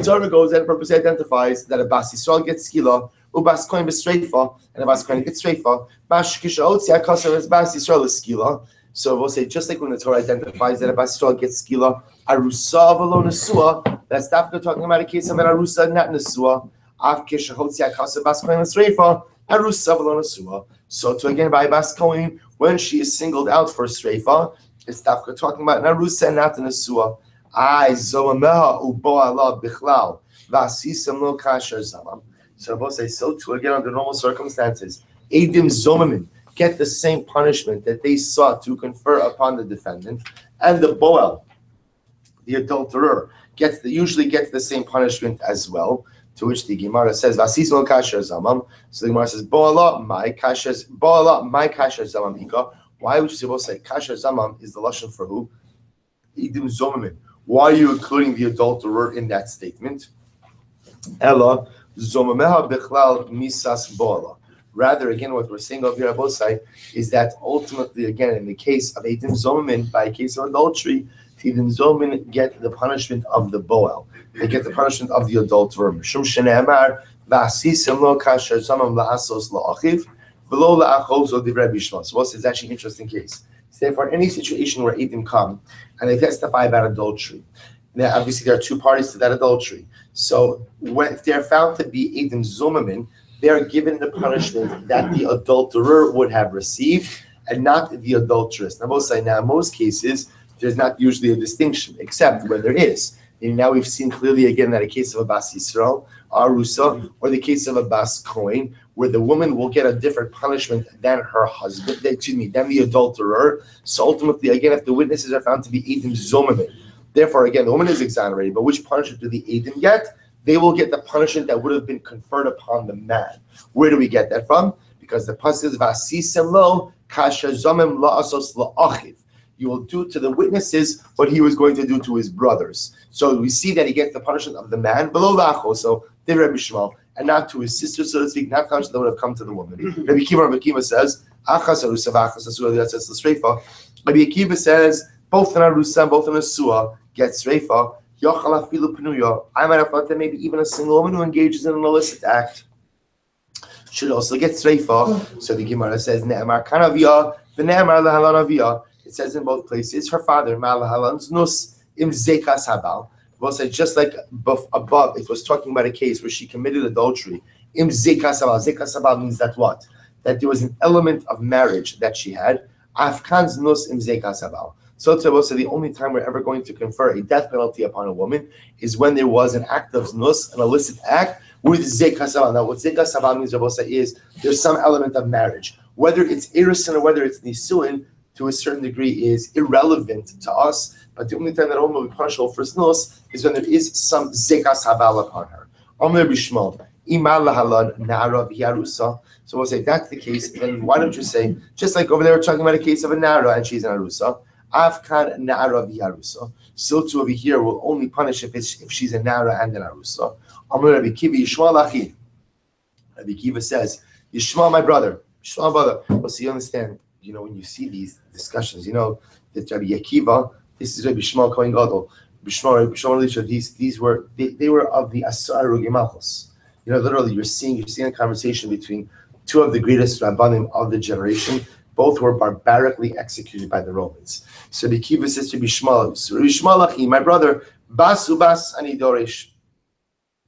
S1: Torah goes and purposely identifies that a Bas Yisrael gets skila, Ubas Kohen b'streifa, and a Bas Kohen gets streifa. Bash Kisha Otzi HaKosem is Bas Yisrael is skila. So we'll say, just like when the Torah identifies that a Bas Yisrael gets skila, Arusa v'lo Nesua, that's definitely talking about a case of an Arusa, not Nesua. Av Kisha Otzi HaKosem Bas Kohen b'streifa, Arusa v'lo Nesua. So to again by Bas Kohen, when she is singled out for streifa, it's Dafka talking about Narusa and not Nesua. I zomameha uboala bichlal vasisam lo kasher zamam. So both say so too again under normal circumstances. Edim zomamin get the same punishment that they sought to confer upon the defendant, and the boel, the adulterer, usually gets the same punishment as well. To which the Gemara says, "Vasis lo kasher zamam." So the Gemara says, "Boala my kasher zamam ika." Why would you say both say kasher zamam is the lashon for who? Edim zomamin. Why are you including the adulterer in that statement? Ella zomameha bichlal misas boala. Rather, again, what we're saying over here, Abosai, is that ultimately, again, in the case of Eidim Zomamin, by a case of adultery, Eidim Zomamin get the punishment of the Boel. They get the punishment of the adulterer. Shum shene'amar, v'asisim lo kasher zamam la'asos la'achiv, v'lo la'achos o divrei bishma. So it's actually an interesting case. So therefore, in any situation where Eidim come, and they testify about adultery, now obviously there are two parties to that adultery. So if they're found to be Eidim Zomamin, they are given the punishment that the adulterer would have received and not the adulteress. Now, in most cases, there's not usually a distinction, except when there is. And now we've seen clearly again that a case of a Bas Yisrael, Arusa, or the case of a Bas Kohen, where the woman will get a different punishment than her husband, than the adulterer. So ultimately, again, if the witnesses are found to be Eidim Zomamin, therefore, again, the woman is exonerated, but which punishment do the Eidim get? They will get the punishment that would have been conferred upon the man. Where do we get that from? Because the pasuk says, "Vasisem lo kasher zamim la'asos la'achiv." You will do to the witnesses what he was going to do to his brothers. So we see that he gets the punishment of the man below la'acho, so they Rabbi Shmuel, and not to his sister, so to speak, not punishment that would have come to the woman. Rabbi Akiva says, "Achas arusa v'achas asura." That says the streifa. Rabbi Akiva says, both an arusa, both an asua get streifa. I might have thought that maybe even a single woman who engages in an illicit act should also get streifa. So the Gemara says, "Ne'emar kanavia, v'ne'emar lehalanavia." It says in both places, her father, Malahalan's nus im zekas habal. We'll say just like above, it was talking about a case where she committed adultery. Im zekas habal. Zekas habal means that what? That there was an element of marriage that she had. Afkan's nus im zekas habal. So the only time we're ever going to confer a death penalty upon a woman is when there was an act of nus, an illicit act, with zekas habal. Now, what zekas habal means, is there's some element of marriage. Whether it's irisin or whether it's nisuin, to a certain degree, is irrelevant to us. But the only time that a woman will be punishable for nus is when there is some zekas habal upon her. Omer bishmol imal lahalan nara v'yarusa. So we'll say if that's the case, then why don't you say, just like over there we're talking about a case of a nara and she's an arusa, afkan nara v'yarusa. So too over here we'll only punish if she's a nara and an arusa. Omer Rabbi Kiva yishma lachi. Rabbi Kiva says, Yishma my brother. Yishma brother. Well, so you understand, when you see these discussions, that Rabbi Akiva, this is Rabbi Shmuel Kohen Gadol, these were of the Asar Rugi Malchus. Literally, you're seeing a conversation between two of the greatest Rabbanim of the generation. Both were barbarically executed by the Romans. So Rabbi Akiva says to Rabbi Shmuel, my brother, Basu Bas Ani Dorish.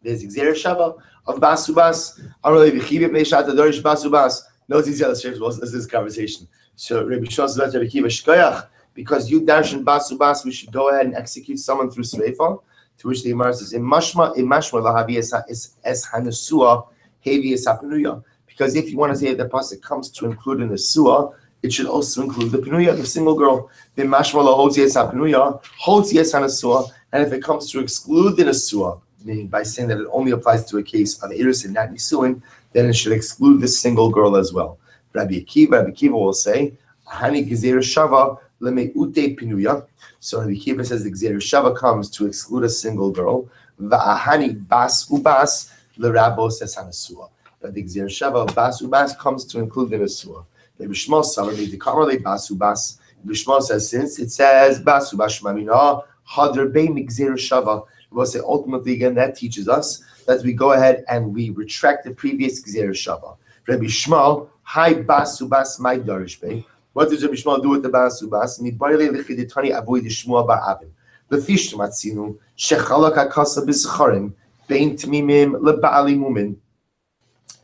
S1: There's Xer Shava of Basu Bas. Amalei B'Chiva Bnei Shata Dorish Basu Bas. Notice these other scriptures. Well, this is conversation. So Rabbi Shmuel says to Rabbi Akiva, Shkoyach, because you dash in Basu Bas, we should go ahead and execute someone through Sreifa. To which the Gemara says, Imashma lahavi es hanasua hevi es hapinuya. Because if you want to say that the pasuk comes to include an asua, it should also include the pinuya, the single girl. The mashma lahotzi es hapinuya, hotzi es hanasua. And if it comes to exclude the asua, meaning by saying that it only applies to a case of iris and not nisuin, then it should exclude the single girl as well. Rabbi Akiva will say, Hani Gezer Shava Lemeute Pinuya. So Rabbi Akiva says the Gezer Shava comes to exclude a single girl. Va'ahani Bas Ubas Lerabos Es Hanasua. But the Gezer Shava Bas Ubas comes to include the Nasua. Rabbi Shmuel Samarli the Kamarle Bas Ubas. Rabbi Shmuel says since it says Bas Ubas Shmamina Hadr Bein Gezer Shava. We'll say ultimately again that teaches us that we go ahead and we retract the previous Gezer Shava. Rabbi Shmuel, Hi Bas Ubas My Darish Bey. What does Rabbi Shmuel do with the Bas Ubas? Mibarle Lechiditani Avoid Shmuel Bar Avin. Lefish Matzinu Shechalak Akasa Bischarim Bein Tmimim LeBaali Mumin.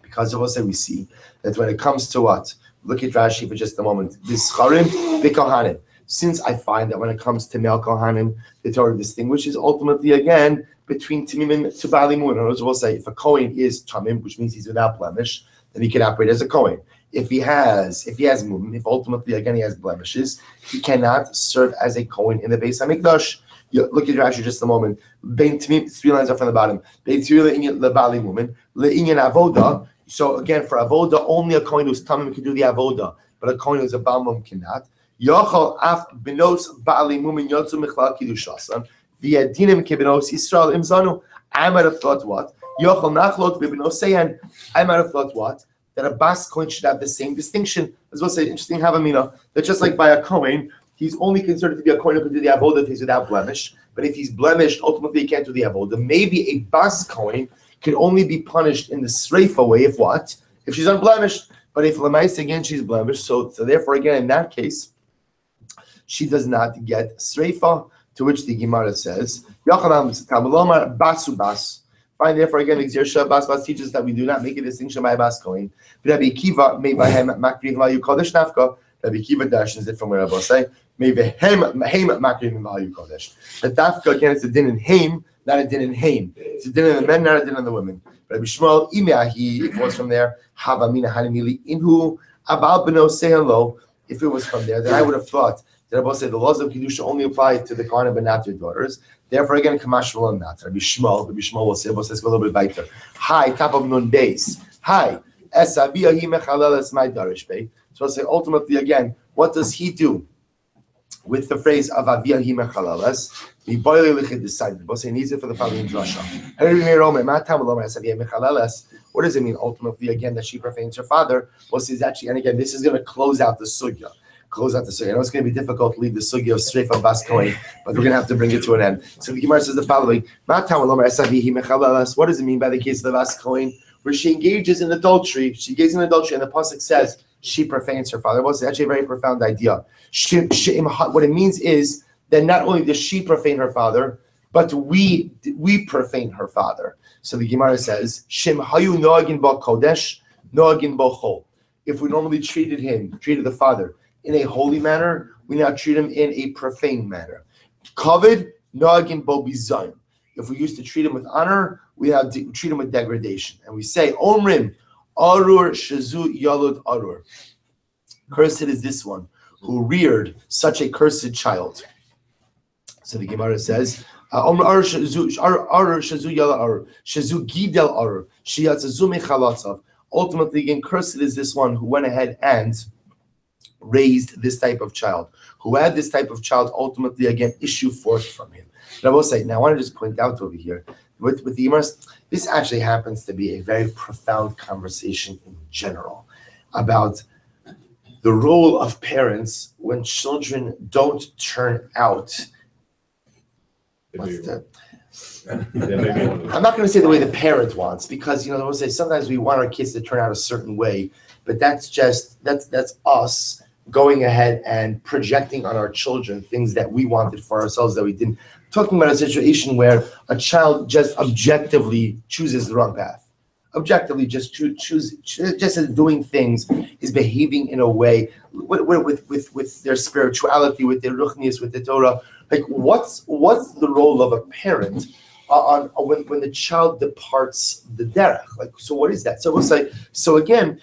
S1: Because of us we see that when it comes to what? Look at Rashi for just a moment. Bischarim Bikohanim. Since I find that when it comes to male Kohanim, the Torah distinguishes ultimately again between Timim to Bali Mun. In other words, we'll say if a Kohen is Tamim, which means he's without blemish, then he can operate as a Kohen. If he has Mum, if ultimately again he has blemishes, he cannot serve as a Kohen in the Beis Hamikdash. Look at Rashi just a moment. Bein Timim, 3 lines up from the bottom. Bein Timim LeBali Mumin, LeInyan Avoda. So again, for Avoda, only a Kohen who's Tamim can do the Avoda, but a Kohen who's a Balmum cannot. Yochel af benos Bali Mumin Yotzu Michlal Kiddushasan. V'yadinim kebenos Yisrael imzanu. I might have thought what? Yochel nachlot bebenoseyan. I might have thought what? That a Bas Kohen should have the same distinction. As well say, interesting Havamina, that just like by a Kohen, he's only considered to be a Kohen who can do the Avodah if he's without blemish. But if he's blemished, ultimately he can't do the Avodah. Maybe a Bas Kohen can only be punished in the Sreifa way if what? If she's unblemished. But if Lamais again she's blemished, so therefore again in that case, she does not get Sreifa, to which the Gemara says, Yachanam Basu Bas. Fine, therefore again, Xer Bas Bas teaches that we do not make a distinction by Bas Kohen. Rabbi Akiva made by him Makriv Vayu Kodesh Nafka. Rabbi Akiva dashes it from where Rabbi say, made by him Makriv Vayu Kodesh. The Dafka again is a din in Haim, not a din in Haim. It's a din in the men, not a din in the women. Rabbi Shmuel Imeahi, if it was from there, Havamina Hanimili Inhu Abal Beno say hello. If it was from there, then I would have thought that Rabbi said the laws of Kiddusha only apply to the Kohanim but not their daughters. Therefore, again, Kamashmal and not. Rabbi Shmuel will say, let's go a little bit weiter. Hi, top of Nun Beis. Hi, Esaviyahi Mechaleles my Darish Bey. So I'll say, ultimately, again, what does he do with the phrase of Aviyahi Mechaleles? We boil it decided. We'll say, needs it for the following drasha. What does it mean ultimately, again, that she profanes her father? Well, says actually, and again, this is going to close out the sugya. I know it's going to be difficult to leave the sugya of Sreifa Bas Kohen, but we're going to have to bring it to an end. So the Gemara says the following: what does it mean by the case of the Bas Kohen, where she engages in adultery? She engages in adultery, and the pasuk says, she profanes her father. Well, it's actually a very profound idea. What it means is that not only does she profane her father, but we profane her father. So the Gemara says, Shem hayu noagin ba kodesh, noagin ba chol. If we normally treated the father in a holy manner, we now treat him in a profane manner. Kavod noagin ba bizayon. If we used to treat him with honor, we have to treat him with degradation. And we say, Omrim, Arur shazu yalud arur. Cursed is this one who reared such a cursed child. So the Gemara says, ultimately, again, cursed is this one who went ahead and raised this type of child, who had this type of child ultimately again issue forth from him. And I will say, now I want to just point out over here, with the Gemara, this actually happens to be a very profound conversation in general about the role of parents when children don't turn out. I'm not going to say the way the parent wants, because I will say sometimes we want our kids to turn out a certain way, but that's us going ahead and projecting on our children things that we wanted for ourselves that we didn't. Talking about a situation where a child just objectively chooses the wrong path. Objectively just as doing things, is behaving in a way with their spirituality, with their ruchnius, with the Torah. Like what's the role of a parent on when the child departs the derech? Like, so what is that? So it's like, so again,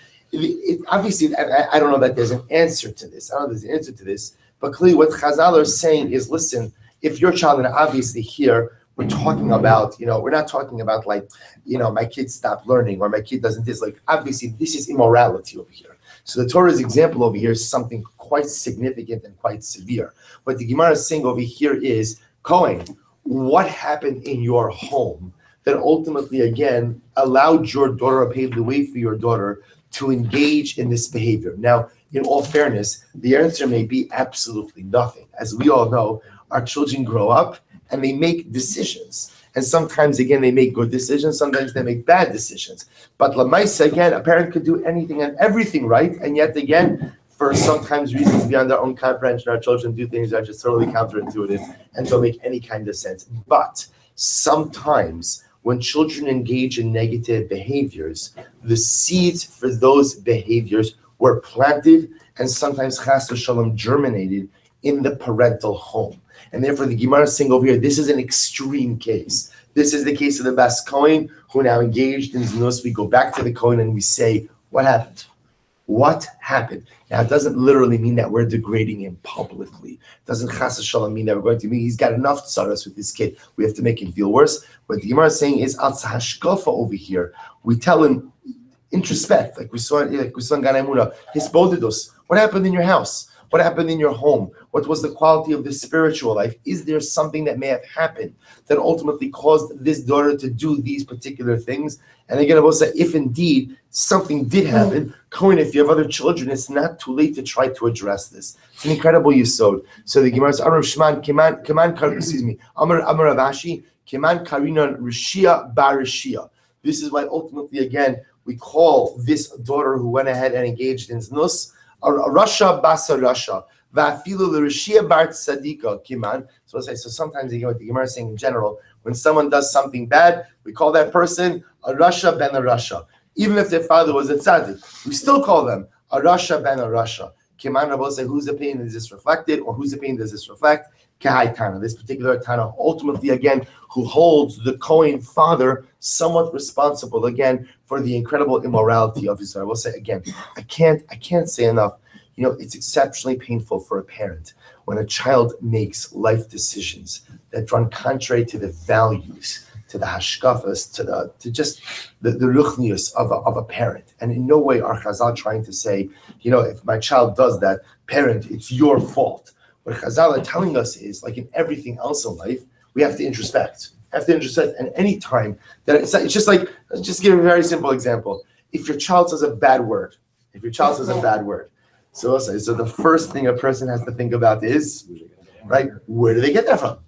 S1: obviously I don't know that there's an answer to this. I don't know if there's an answer to this, but clearly what Chazal are saying is, listen, if your child, and obviously here we're talking about, we're not talking about like, my kid stopped learning or my kid doesn't this. Like, obviously this is immorality over here. So the Torah's example over here is something quite significant and quite severe. What the Gemara is saying over here is, Cohen, what happened in your home that ultimately, again, allowed your daughter, or paved the way for your daughter to engage in this behavior? Now, in all fairness, the answer may be absolutely nothing. As we all know, our children grow up and they make decisions. And sometimes, again, they make good decisions. Sometimes they make bad decisions. But Lamaisa, again, a parent could do anything and everything right. And yet, again, for sometimes reasons beyond their own comprehension, our children do things that are just totally counterintuitive and don't make any kind of sense. But sometimes when children engage in negative behaviors, the seeds for those behaviors were planted and sometimes chas v'shalom germinated in the parental home. And therefore the Gemara is saying over here, this is an extreme case. This is the case of the Bas Kohen who now engaged in Znus. We go back to the Kohen and we say, what happened? What happened? Now, it doesn't literally mean that we're degrading him publicly. It doesn't chas v'shalom mean that we're going to mean he's got enough tzaras with his kid. We have to make him feel worse. What the Gemara is saying is, al hashkafa over here, we tell him, introspect, like we saw in Gan Emuna, hisbodedus. What happened in your house? What happened in your home? What was the quality of the spiritual life? Is there something that may have happened that ultimately caused this daughter to do these particular things? And again, I will say, if indeed something did happen, Cohen, if you have other children, it's not too late to try to address this. It's an incredible yisod. So the Gemara says, Amar Shman, Amar Avashi, Keman Karina Rishia Bar Rishia. This is why ultimately, again, we call this daughter who went ahead and engaged in znus a Rasha Basa Rasha. Vafilu l'Rishia Bar Tzadika Kiman. So sometimes what the Gemara is saying in general, when someone does something bad, we call that person a Rasha Ben a Rasha. Even if their father was a tzaddik, we still call them a Rasha Ben a Rasha. Kiman Rabbi say, whose opinion is this reflected, or whose opinion does this reflect? Kahai Tana, this particular Tana, ultimately again, who holds the Kohen father somewhat responsible again for the incredible immorality of his son. I will say again, I can't say enough. It's exceptionally painful for a parent when a child makes life decisions that run contrary to the values, to the hashkafas, to just the ruchnius of a parent. And in no way are Chazal trying to say, if my child does that, parent, it's your fault. What Chazal are telling us is, like in everything else in life, we have to introspect. And any time that it's just like, let's just give a very simple example. If your child says a bad word, so the first thing a person has to think about is, right, where do they get that from?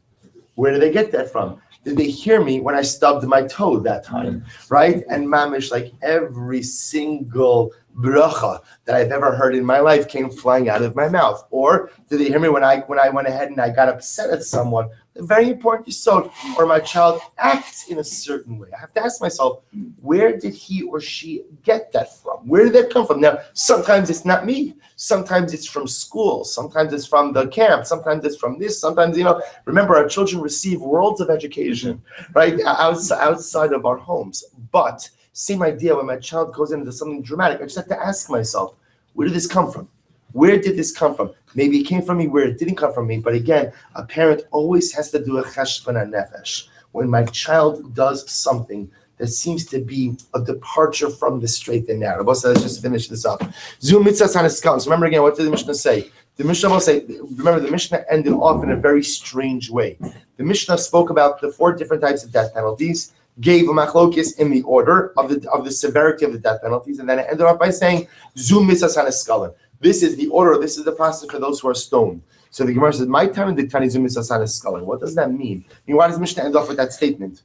S1: Did they hear me when I stubbed my toe that time, right? And mamish, like every single bracha that I've ever heard in my life came flying out of my mouth? Or did they hear me when I went ahead and I got upset at someone? A very important yesod. Or my child acts in a certain way. I have to ask myself, where did he or she get that from? Where did that come from? Now, sometimes it's not me. Sometimes it's from school. Sometimes it's from the camp. Sometimes it's from this. Sometimes, remember, our children receive worlds of education, right, outside of our homes. But same idea, when my child goes into something dramatic, I just have to ask myself, where did this come from? Where did this come from? Maybe it came from me where it didn't come from me. But again, a parent always has to do a cheshbon nefesh. When my child does something that seems to be a departure from the straight and narrow. Let's just finish this up. Zoom mitzvahs on his scouts. Remember again, what did the Mishnah say? The Mishnah will say, remember, the Mishnah ended off in a very strange way. The Mishnah spoke about the 4 different types of death penalties, gave a machlokis in the order of the severity of the death penalties, and then it ended off by saying, Zoom mitzvahs on his skull. This is the order, this is the process for those who are stoned. So the Gemara says, my time did Tani Zoom mitzvahs on his skull. What does that mean? Why does Mishnah end off with that statement?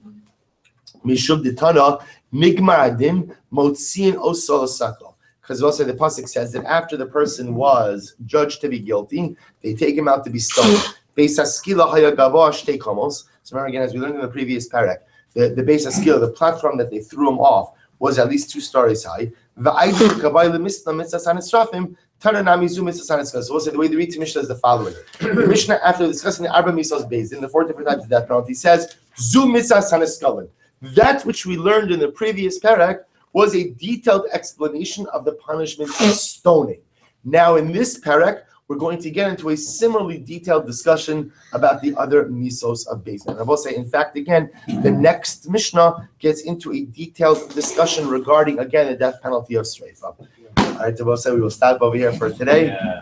S1: Mishum ditana nigmar adin motziin osol sakal. Because also the pasuk says that after the person was judged to be guilty, they take him out to be stoned. Beis haskila haya gavoh shtei komos. So remember again, as we learned in the previous parak, the Beis haskila, the platform that they threw him off, was at least 2 stories high. Va'aydu kavay lemisna mitzvahs hanisrafim. So also the way the read Mishnah is the following. The Mishnah, after discussing the Arba Misos Beis, in the 4 different types of death penalty, says, Zu mitzvahs haniskalin. That which we learned in the previous parak was a detailed explanation of the punishment of stoning. Now in this parak, we're going to get into a similarly detailed discussion about the other misos of Beis. And I will say, in fact, again, the next Mishnah gets into a detailed discussion regarding, again, the death penalty of Sreifa. All right, we will stop over here for today. Yeah.